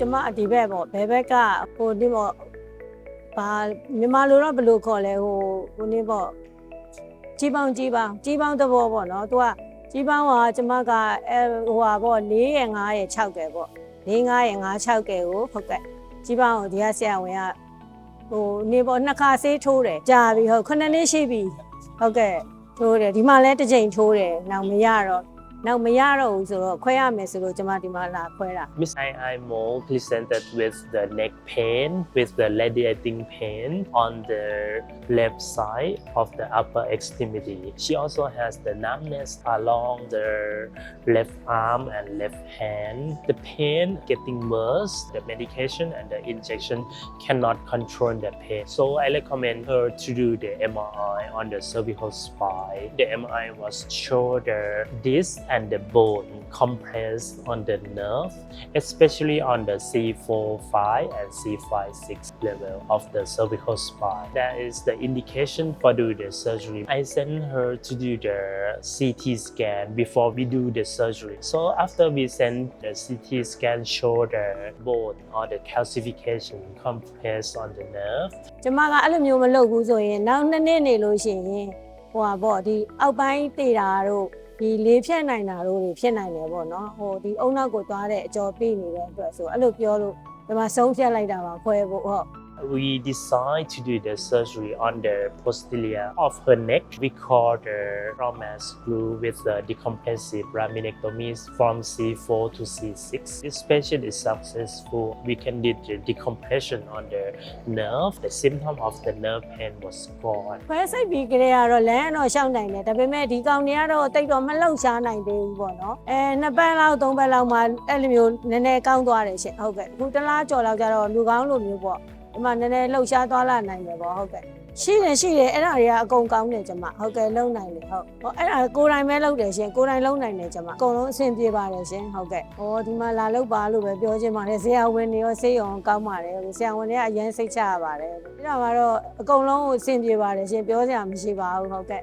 ကျမအဒီဘက်ပေါ့ဘယ်ဘက်ကဟိုဒီပေါ့ဘာမြန်မာလိုတော့ဘယ်လိုခေါ်လဲဟိုနည်းပေါ့ကြီးပေါင်းသဘောပေါ့နော်သူကကြီးပေါင်းကကျမကဟိုဟာပေါ့4ရယ်5ရယ်6ရယ်ပေါ့4 5ရယ်5 6ရယ်ကိုဟုတ်ကဲ့ကြီးပေါင်းကိုဒီကဆရာဝန်ကဟိုနေပေါ့2ခါဆေးထိုးတယ်ကြာပြီဟုတ်9နှစ်ရှိပြီဟုတ်ကဲ့ထိုးတယ်ဒီမှာလဲတစ်ချိန်ထိုးတယ်နောက်မရတော့ဘူးဆိုတော့ခွဲရမယ်ဆိုလို့ကျမဒီမှာလာခွဲတာ Miss I more presented with the neck pain, with the radiating pain on the left side of the upper extremity. She also has the numbness along the left arm and left hand. The pain getting worse. The medication and the injection cannot control the pain. So I recommend her to do the MRI on the cervical spine. The MRI was show the disc and the bone compressed on the nerve, especially on the C4-5 and C5-6 level of the cervical spine. That is the indication for doing the surgery. I send her to do the CT scan before we do the surgery. So after we send the CT scan show the bone or the calcification compressed on the nerve. ကျမကအဲ့လိုမျိုးမလုပ်ဘူးဆိုရင်နောက်2နှစ်နေလို့ရှိရင်ဟိုပါပေါ့ဒီအောက်ပိုင်းတည်တာတို့ဒီလေးဖြတ်နိုင်တာတို့ဖြစ်နိုင်တယ်ပေါ့နော်ဟိုဒီအုံနောက်ကိုသွားတဲ့အကျော်ပြနေတဲ့အတွက်ဆိုအဲ့လိုပြောလို့ဒီမှာဆုံးဖြတ်လိုက်တာပါခွဲဖို့ဟုတ် We decide to do the surgery on the posterior of her neck. We call the trauma screw with the decompressive laminectomy from C4 to C6. This patient is successful. We can do the decompression on the nerve. The symptom of the nerve pain was gone. ခွဲစိတ်ပြီးကြရတော့လမ်းတော့ရှောင်းနိုင်တယ်ဒါပေမဲ့ဒီကောင်တွေကတော့တိတ်တော့မလှုပ်ရှားနိုင်သေးဘူးပေါ့နော်2ပတ်လောက်3ပတ်လောက်မှအဲ့လိုမျိုးနည်းနည်းကောင်းသွားတယ်ရှင်ဟုတ်ကဲ့အခုတစ်လားကြော်လောက်ကြတော့လူကောင်းလိုမျိုးပေါ့ဒီမှာနည်းနည်းလှုပ်ရှားသွားလာနိုင်တယ်ပေါ့ဟုတ်ကဲ့ရှိတယ်အဲ့ဒါတွေကအကုန်ကောင်းတယ်ကျမဟုတ်ကဲ့လုံနိုင်တယ်ဟုတ်ဟောအဲ့ဒါကိုယ်တိုင်ပဲလုပ်တယ်ရှင်ကိုယ်တိုင်လုံနိုင်တယ်ကျမအကုန်လုံးအဆင်ပြေပါတယ်ရှင်ဟုတ်ကဲ့ဟောဒီမှာလာလုပ်ပါလို့ပဲပြောချင်ပါတယ်ဆရာဝန်တွေရောဆေးရုံကောင်းပါတယ်ဆရာဝန်တွေကအရင်စိတ်ချရပါတယ်ပြီးတော့ကတော့အကုန်လုံးကိုအဆင်ပြေပါတယ်ရှင်ပြောစရာမရှိပါဘူးဟုတ်ကဲ့